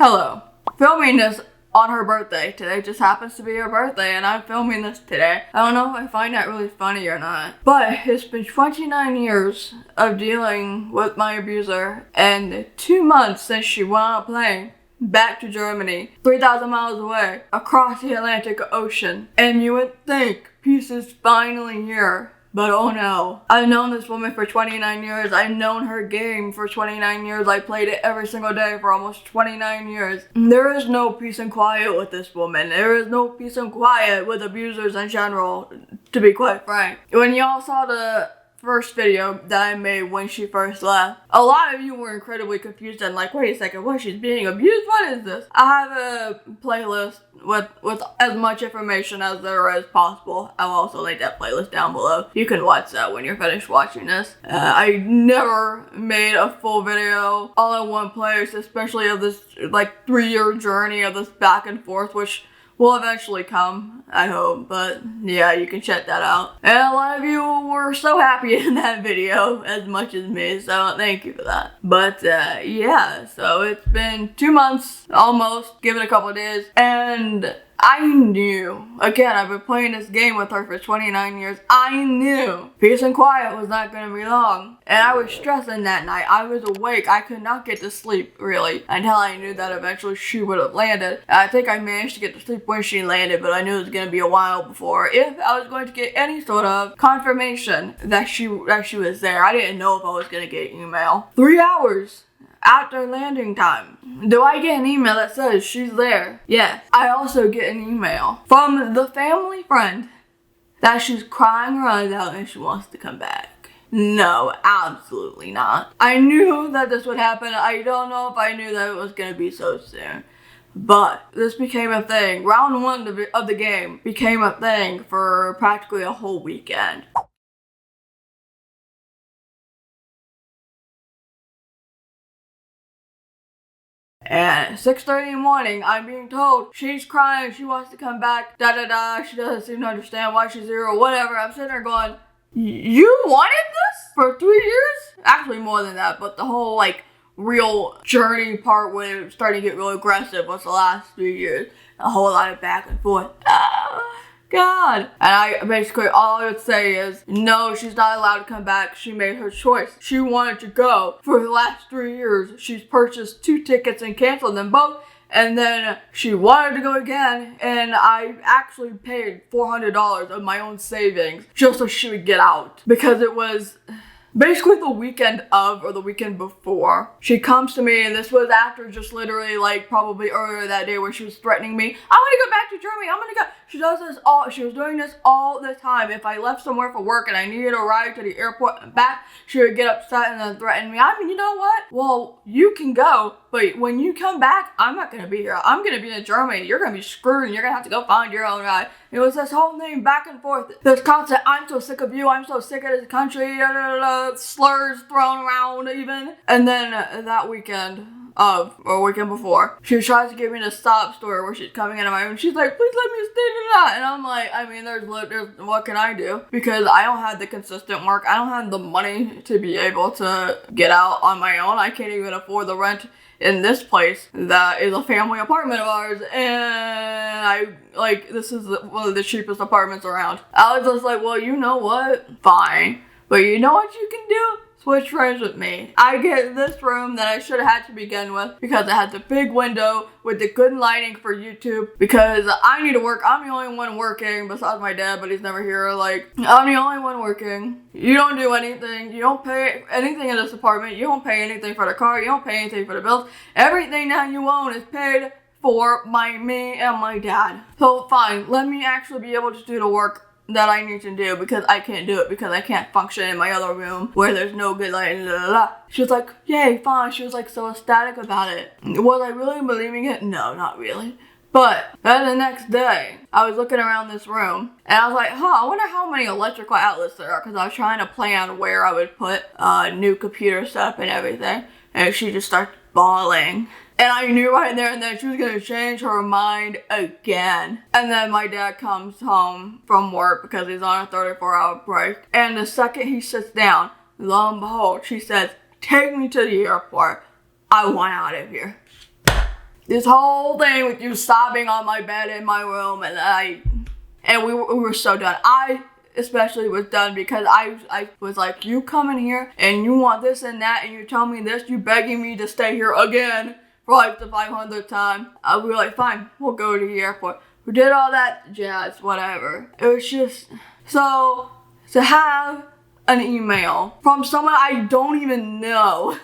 Hello. Filming this on her birthday. Today just happens to be her birthday and I'm filming this today. I don't know if I find that really funny or not. But it's been 29 years of dealing with my abuser and 2 months since she went on a plane back to Germany, 3,000 miles away, across the Atlantic Ocean. And you would think peace is finally here. But oh no. I've known this woman for 29 years. I've known her game for 29 years. I played it every single day for almost 29 years. There is no peace and quiet with this woman. There is no peace and quiet with abusers in general, to be quite frank. When y'all saw the first video that I made when she first left, a lot of you were incredibly confused and like, wait a second, what, she's being abused? What is this? I have a playlist with as much information as there is possible. I'll also link that playlist down below. You can watch that when you're finished watching this. I never made a full video all in one place, especially of this like 3-year journey of this back and forth, which will eventually come, I hope, but yeah, you can check that out. And a lot of you were so happy in that video as much as me, so thank you for that. But yeah, so it's been 2 months, almost, give it a couple of days, and I knew, again, I've been playing this game with her for 29 years, I knew peace and quiet was not going to be long. And I was stressing that night. I was awake. I could not get to sleep, really, until I knew that eventually she would have landed. I think I managed to get to sleep when she landed, but I knew it was going to be a while before, if I was going to get any sort of confirmation that she was there. I didn't know if I was going to get an email. 3 hours after landing time, do I get an email that says she's there? Yes. I also get an email from the family friend that she's crying her eyes out and she wants to come back. No, absolutely not. I knew that this would happen. I don't know if I knew that it was going to be so soon. But this became a thing. Round 1 of the game became a thing for practically a whole weekend. And at 6:30 in the morning, I'm being told she's crying, she wants to come back, she doesn't seem to understand why she's here or whatever. I'm sitting there going, you wanted this for 3 years? Actually more than that, but the whole like real journey part when it was starting to get really aggressive was the last 3 years. A whole lot of back and forth. God. And I basically, all I would say is, no, she's not allowed to come back. She made her choice. She wanted to go for the last 3 years. She's purchased 2 tickets and canceled them both. And then she wanted to go again. And I actually paid $400 of my own savings just so she would get out. Because it was basically the weekend of, or the weekend before, she comes to me, and this was after just literally like probably earlier that day where she was threatening me. I want to go back to Germany. I'm gonna go. She was doing this all the time. If I left somewhere for work and I needed a ride to the airport and back, she would get upset and then threaten me. I mean, you know what? Well, you can go, but when you come back, I'm not gonna be here. I'm gonna be in Germany. You're gonna be screwed and you're gonna have to go find your own ride. It was this whole thing back and forth. This constant, I'm so sick of you. I'm so sick of this country. Slurs thrown around even. And then that weekend or weekend before, she tries to give me the sob story where she's coming into my room. She's like, please let me stay tonight. And I'm like, I mean, there's what can I do? Because I don't have the consistent work. I don't have the money to be able to get out on my own. I can't even afford the rent in this place that is a family apartment of ours, and this is one of the cheapest apartments around. I was just like, well, you know what? Fine. But you know what you can do? Switch rooms with me. I get this room that I should have had to begin with because it has the big window with the good lighting for YouTube, because I need to work. I'm the only one working besides my dad, but he's never here. Like, I'm the only one working. You don't do anything. You don't pay anything in this apartment. You don't pay anything for the car. You don't pay anything for the bills. Everything that you own is paid for by me and my dad. So fine, let me actually be able to do the work that I need to do, because I can't do it because I can't function in my other room where there's no good lighting. She was like, yay, fine. She was like so ecstatic about it. Was I really believing it? No, not really. But then the next day, I was looking around this room and I was like, I wonder how many electrical outlets there are, because I was trying to plan where I would put a new computer setup and everything. And she just started bawling. And I knew right there and then she was going to change her mind again. And then my dad comes home from work because he's on a 34-hour break. And the second he sits down, lo and behold, she says, take me to the airport. I want out of here. this whole thing with you sobbing on my bed in my room, and we were so done. I especially was done because I was like, you come in here and you want this and that, and you tell me this, you begging me to stay here again for like the 500th time. We were like, fine, we'll go to the airport. We did all that jazz, whatever. It was just, so to have an email from someone I don't even know,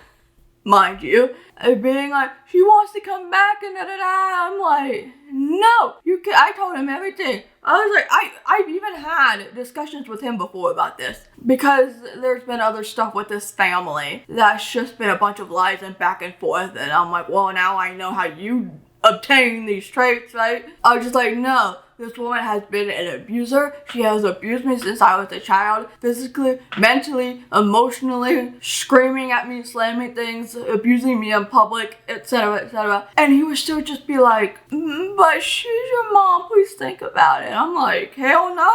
mind you, being like, she wants to come back and I'm like, no, I told him everything. I was like, I've even had discussions with him before about this because there's been other stuff with this family that's just been a bunch of lies and back and forth, and I'm like, well, now I know how you obtain these traits, right? I was just like, no, this woman has been an abuser. She has abused me since I was a child, physically, mentally, emotionally, screaming at me, slamming things, abusing me in public, etc., etc. And he would still just be like, but she's your mom, please think about it. I'm like, hell no,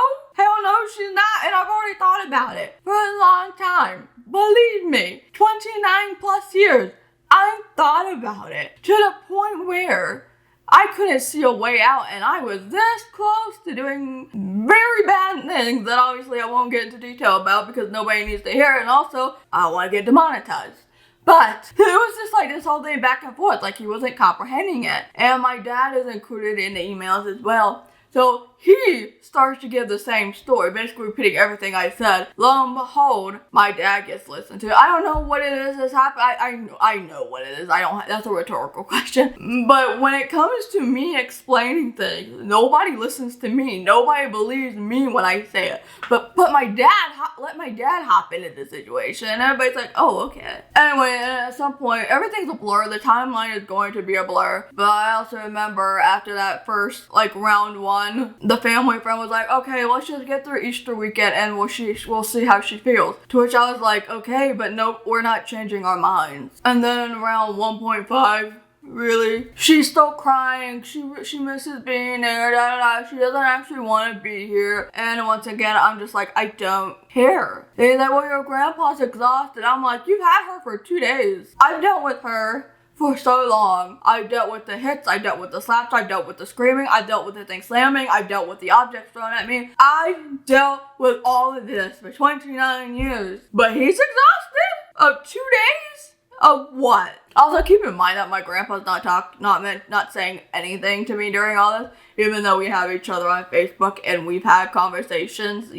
she's not, and I've already thought about it for a long time. Believe me, 29 plus years, I thought about it to the point where I couldn't see a way out, and I was this close to doing very bad things that obviously I won't get into detail about because nobody needs to hear it, and also I don't want to get demonetized. But it was just like this whole thing back and forth, like he wasn't comprehending it. And my dad is included in the emails as well. So he starts to give the same story, basically repeating everything I said. Lo and behold, my dad gets listened to. I don't know what it is that's happened. I know what it is. That's a rhetorical question. But when it comes to me explaining things, nobody listens to me. Nobody believes me when I say it. But let my dad hop into the situation, and everybody's like, oh, okay. Anyway, at some point, everything's a blur. The timeline is going to be a blur. But I also remember after that first, round one, the family friend was like, okay, let's just get through Easter weekend and we'll see how she feels. To which I was like, okay, but nope, we're not changing our minds. And then around 1.5, really, she's still crying. She misses being there. She doesn't actually want to be here. And once again, I'm just like, I don't care. They're like, well, your grandpa's exhausted. I'm like, you've had her for 2 days. I've dealt with her for so long. I dealt with the hits, I dealt with the slaps, I dealt with the screaming, I dealt with the thing slamming, I dealt with the objects thrown at me. I dealt with all of this for 29 years. But he's exhausted? Of 2 days? Of what? Also, keep in mind that my grandpa's not saying anything to me during all this, even though we have each other on Facebook and we've had conversations,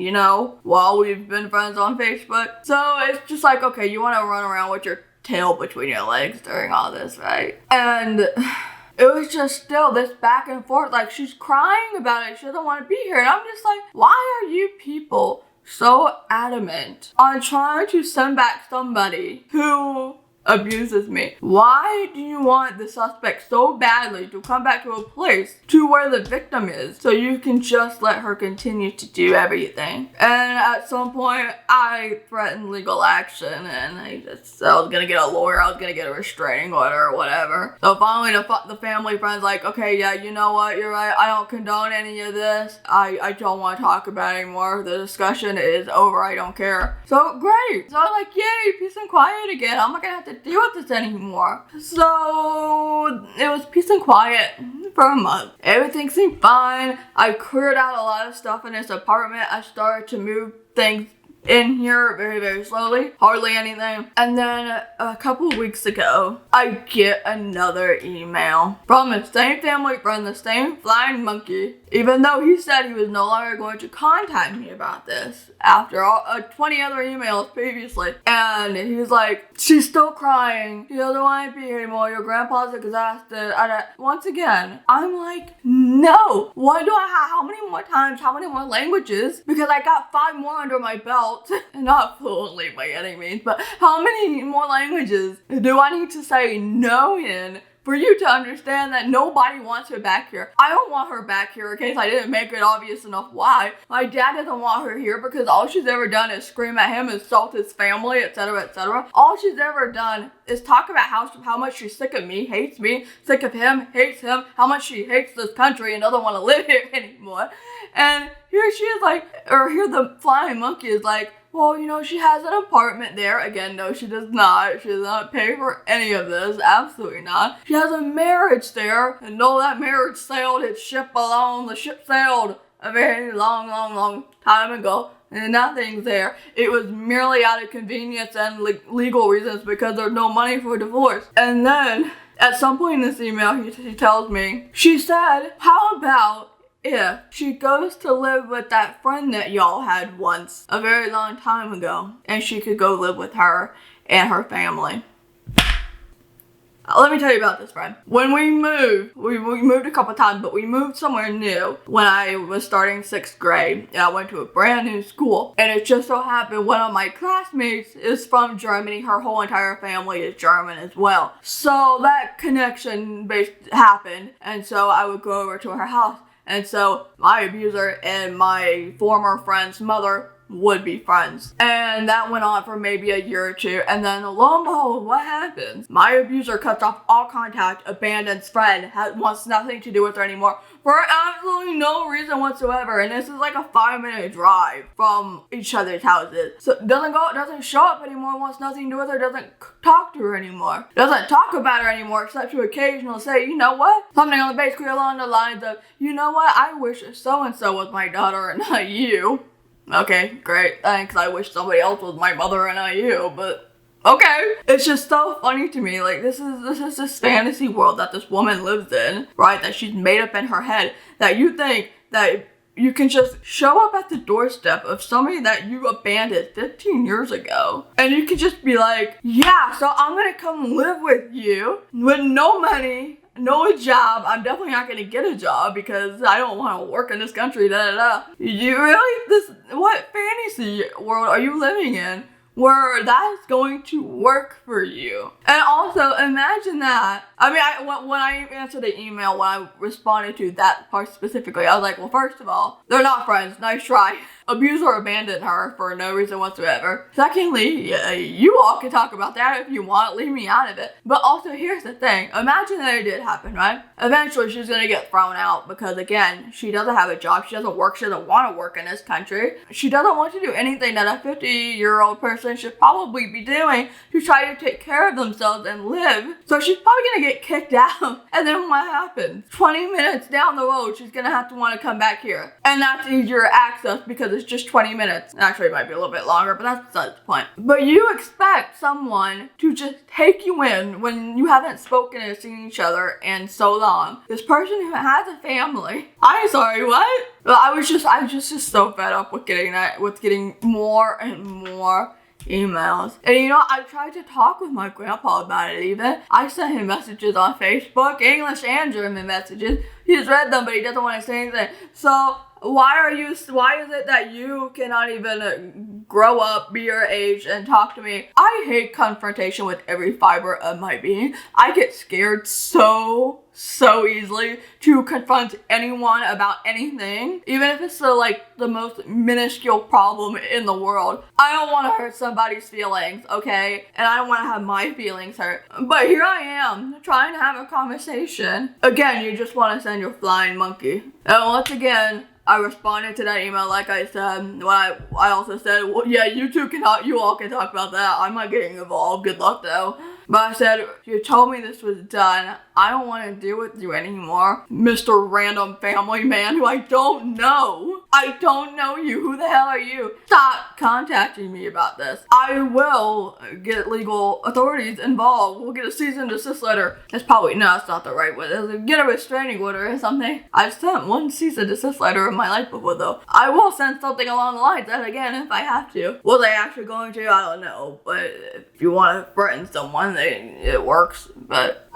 while we've been friends on Facebook. So it's just like, okay, you want to run around with your tail between your legs during all this, right? And it was just still this back and forth, like she's crying about it, she doesn't want to be here, and I'm just like, why are you people so adamant on trying to send back somebody who abuses me? Why do you want the suspect so badly to come back to a place to where the victim is so you can just let her continue to do everything? And at some point I threatened legal action, and I was gonna get a lawyer, I was gonna get a restraining order or whatever. So finally the family friend's like, okay, yeah, you know what, you're right, I don't condone any of this, I don't want to talk about it anymore, the discussion is over, I don't care. So great, so I'm like, yay, peace and quiet again, I'm not gonna have to deal with this anymore. So it was peace and quiet for a month. Everything seemed fine. I cleared out a lot of stuff in this apartment. I started to move things in here very, very slowly. Hardly anything. And then a couple of weeks ago, I get another email from the same family friend, the same flying monkey, even though he said he was no longer going to contact me about this after all 20 other emails previously. And he's like, she's still crying. She doesn't want to be here anymore. Your grandpa's exhausted. And once again, I'm like, no. Why do I have how many more times, how many more languages? Because I got 5 more under my belt. Not fluently by any means, but how many more languages do I need to say no in for you to understand that nobody wants her back here? I don't want her back here in case I didn't make it obvious enough why. My dad doesn't want her here because all she's ever done is scream at him, insult his family, etc., etc. All she's ever done is talk about how much she's sick of me, hates me, sick of him, hates him, how much she hates this country and doesn't want to live here anymore. And here she is like, or here the flying monkey is like, well, you know, she has an apartment there. Again, no, she does not. She does not pay for any of this. Absolutely not. She has a marriage there. And no, that marriage sailed its ship along. The ship sailed a very long time ago. And nothing's there. It was merely out of convenience and legal reasons because there's no money for divorce. And then, at some point in this email, he tells me, she said, how about if she goes to live with that friend that y'all had once, a very long time ago, and she could go live with her and her family. Let me tell you about this friend. When we moved a couple times, but we moved somewhere new when I was starting 6th grade. And I went to a brand new school. And it just so happened one of my classmates is from Germany. Her whole entire family is German as well. So that connection happened. And so I would go over to her house. And so my abuser and my former friend's mother would be friends. And that went on for maybe a year or two. And then lo and behold, what happens? My abuser cuts off all contact, abandons friend, wants nothing to do with her anymore for absolutely no reason whatsoever. And this is like a 5-minute drive from each other's houses. So doesn't show up anymore, wants nothing to do with her, doesn't talk to her anymore, doesn't talk about her anymore except to occasionally say, you know what? Something basically along the lines of, you know what? I wish so-and-so was my daughter and not you. Okay, great, thanks. I wish somebody else was my mother and not you, but okay. It's just so funny to me. Like, this is this fantasy world that this woman lives in, right? That she's made up in her head. That you think that you can just show up at the doorstep of somebody that you abandoned 15 years ago. And you can just be like, yeah, so I'm gonna come live with you with no money, no job. I'm definitely not gonna get a job because I don't want to work in this country, You really, what fantasy world are you living in where that's going to work for you? And also, imagine that. I mean, when I answered the email, when I responded to that part specifically, I was like, well, first of all, they're not friends. Nice try. Abuser abandoned her for no reason whatsoever. Secondly, you all can talk about that if you want. Leave me out of it. But also, here's the thing. Imagine that it did happen, right? Eventually, she's going to get thrown out because, again, she doesn't have a job. She doesn't work. She doesn't want to work in this country. She doesn't want to do anything that a 50-year-old person should probably be doing to try to take care of themselves and live. So she's probably going to get kicked out. And then what happens? 20 minutes down the road, she's going to have to want to come back here. And that's easier access because it's just 20 minutes. Actually, it might be a little bit longer, but that's besides the point. But you expect someone to just take you in when you haven't spoken or seen each other in so long. This person who has a family. I'm sorry, what? I was just so fed up with getting more and more emails. And you know, I tried to talk with my grandpa about it even. I sent him messages on Facebook, English and German messages. He's read them, but he doesn't want to say anything. So why is it that you cannot even grow up, be your age, and talk to me? I hate confrontation with every fiber of my being. I get scared so easily to confront anyone about anything, even if it's the most minuscule problem in the world. I don't want to hurt somebody's feelings, okay? And I don't want to have my feelings hurt. But here I am, trying to have a conversation. Again, you just want to send your flying monkey. And once again, I responded to that email like I said. When I also said, well, yeah, you all can talk about that. I'm not getting involved. Good luck though. But I said, you told me this was done. I don't want to deal with you anymore, Mr. Random Family Man who I don't know. I don't know you. Who the hell are you? Stop contacting me about this. I will get legal authorities involved. We'll get a cease and desist letter. That's not the right way. Get a restraining order or something. I've sent one cease and desist letter in my life before though. I will send something along the lines that again if I have to. Was I actually going to? I don't know. But if you want to threaten someone, it works. But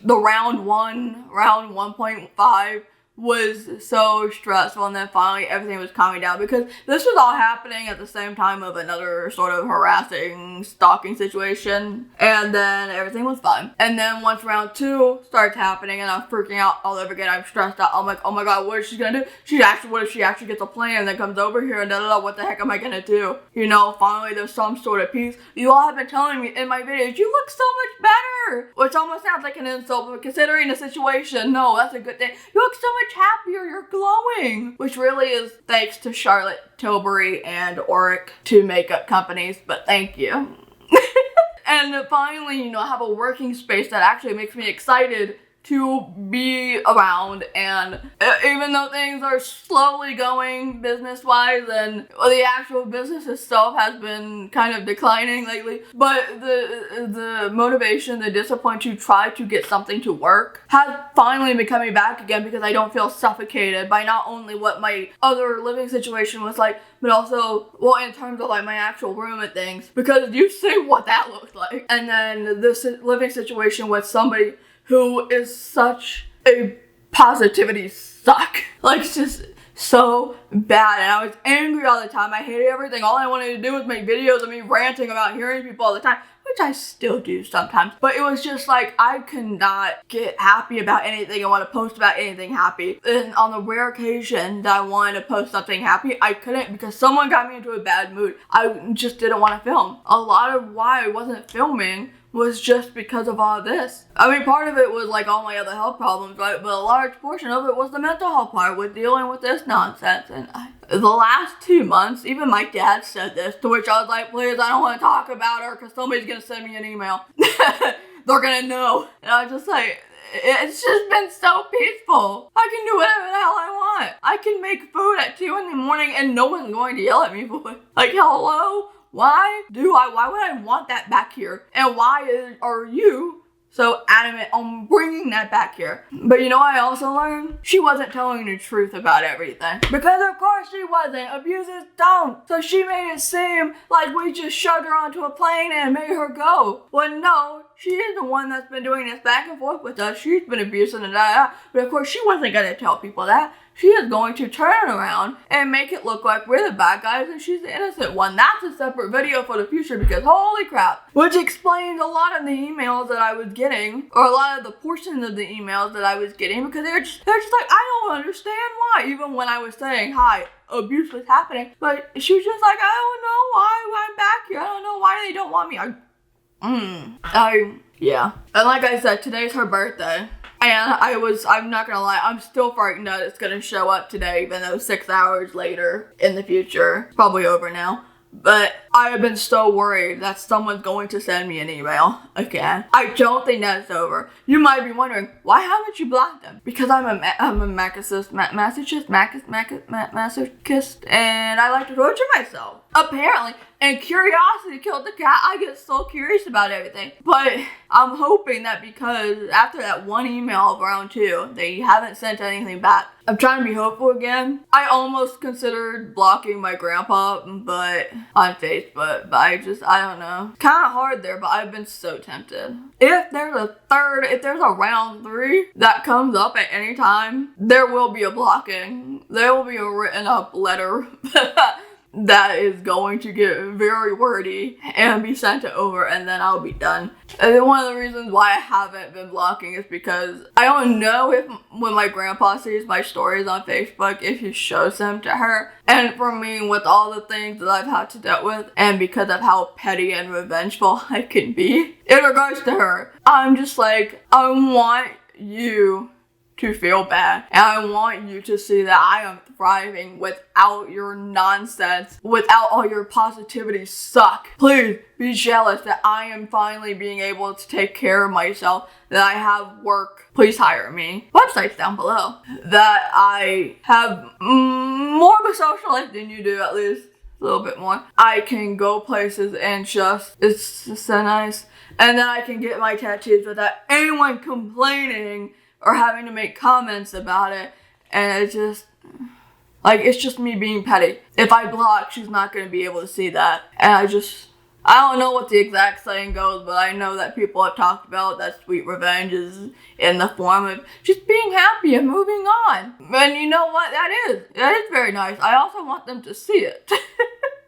the round 1.5 was so stressful, and then finally everything was calming down because this was all happening at the same time of another sort of harassing, stalking situation, and then everything was fine. And then once round 2 starts happening and I'm freaking out all over again, I'm stressed out, I'm like, oh my god, what is she gonna do? What if she actually gets a plan and then comes over here and what the heck am I gonna do? You know, finally there's some sort of peace. You all have been telling me in my videos, you look so much better. better. Which almost sounds like an insult, but considering the situation, no, that's a good thing. You look so much happier, you're glowing. Which really is thanks to Charlotte Tilbury and Auric, two makeup companies, but thank you. And finally, I have a working space that actually makes me excited to be around, and even though things are slowly going business-wise and the actual business itself has been kind of declining lately, but the motivation, the discipline to try to get something to work has finally been coming back again, because I don't feel suffocated by not only what my other living situation was like, but also, well, in terms of like my actual room and things, because you see what that looks like. And then this living situation with somebody who is such a positivity suck. Like, it's just so bad. And I was angry all the time. I hated everything. All I wanted to do was make videos of me ranting about hearing people all the time, which I still do sometimes. But it was just like, I could not get happy about anything. I want to post about anything happy. And on the rare occasion that I wanted to post something happy, I couldn't, because someone got me into a bad mood. I just didn't want to film. A lot of why I wasn't filming was just because of all this. I mean, part of it was like all my other health problems, right? But a large portion of it was the mental health part with dealing with this nonsense. And the last 2 months, even my dad said this, to which I was like, please, I don't want to talk about her because somebody's going to send me an email. They're going to know. And I was just like, it's just been so peaceful. I can do whatever the hell I want. I can make food at 2 in the morning and no one's going to yell at me for it. Like, hello? Why would I want that back here? And why are you so adamant on bringing that back here? But you know what I also learned? She wasn't telling the truth about everything. Because of course she wasn't. Abusers don't. So she made it seem like we just shoved her onto a plane and made her go. Well, no. She is the one that's been doing this back and forth with us. She's been abusing and that. But of course she wasn't going to tell people that. She is going to turn it around and make it look like we're the bad guys and she's the innocent one. That's a separate video for the future, because holy crap. Which explains a lot of the emails that I was getting, or a lot of the portions of the emails that I was getting, because they're just like, I don't understand why. Even when I was saying, hi, abuse was happening. But she was just like, I don't know why I'm back here. I don't know why they don't want me. Yeah. And like I said, today's her birthday. And I'm not gonna lie, I'm still frightened that it's gonna show up today, even though 6 hours later in the future. It's probably over now. But I have been so worried that someone's going to send me an email again. I don't think that's over. You might be wondering, why haven't you blocked them? Because I'm a masochist, and I like to torture myself. Apparently. And curiosity killed the cat. I get so curious about everything. But I'm hoping that because after that one email of round 2, they haven't sent anything back. I'm trying to be hopeful again. I almost considered blocking my grandpa, but on Facebook, but I don't know. Kind of hard there, but I've been so tempted. If there's a round 3 that comes up at any time, there will be a blocking. There will be a written up letter that is going to get very wordy and be sent over, and then I'll be done. And one of the reasons why I haven't been blocking is because I don't know if when my grandpa sees my stories on Facebook, if he shows them to her. And for me, with all the things that I've had to deal with, and because of how petty and revengeful I can be in regards to her, I'm just like, I want you to feel bad, and I want you to see that I am thriving without your nonsense, without all your positivity suck. Please be jealous that I am finally being able to take care of myself, that I have work. Please hire me. Website's down below. That I have more of a social life than you do, at least a little bit more. I can go places and it's just so nice. And then I can get my tattoos without anyone complaining or having to make comments about it. And it's just, like, it's just me being petty. If I block, she's not going to be able to see that. And I don't know what the exact saying goes, but I know that people have talked about that sweet revenge is in the form of just being happy and moving on. And you know what? That is very nice. I also want them to see it.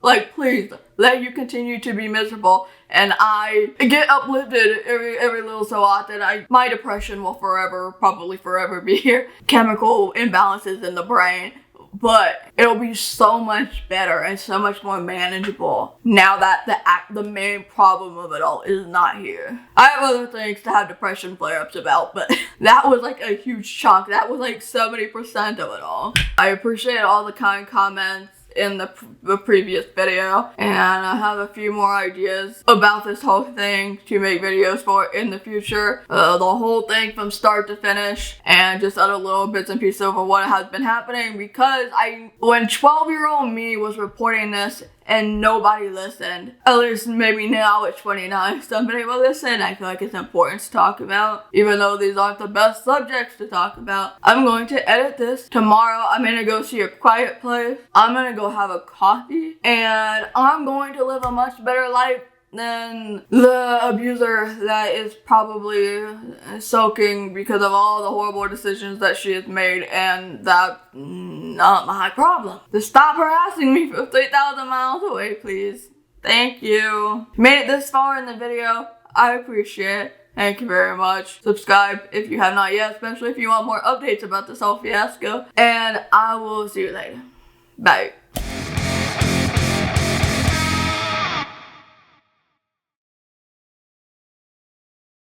Like, please, let you continue to be miserable, and I get uplifted every little so often. My depression will probably forever be here. Chemical imbalances in the brain but it'll be so much better and so much more manageable now that the main problem of it all is not here. I have other things to have depression flare-ups about, but that was like a huge chunk. That was like 70% of it all. I appreciate all the kind comments in the previous video, and I have a few more ideas about this whole thing to make videos for in the future. The whole thing from start to finish, and just other little bits and pieces of what has been happening, because when 12-year-old me was reporting this and nobody listened, at least maybe now at 29 somebody will listen. I feel like it's important to talk about, even though these aren't the best subjects to talk about. I'm going to edit this tomorrow. I'm gonna go see a quiet place. I'm gonna go have a coffee, and I'm going to live a much better life than the abuser that is probably sulking because of all the horrible decisions that she has made, and that's not my problem. Just stop harassing me from 3,000 miles away, please. Thank you. If you made it this far in the video, I appreciate it. Thank you very much. Subscribe if you have not yet, especially if you want more updates about this whole fiasco, and I will see you later. Bye.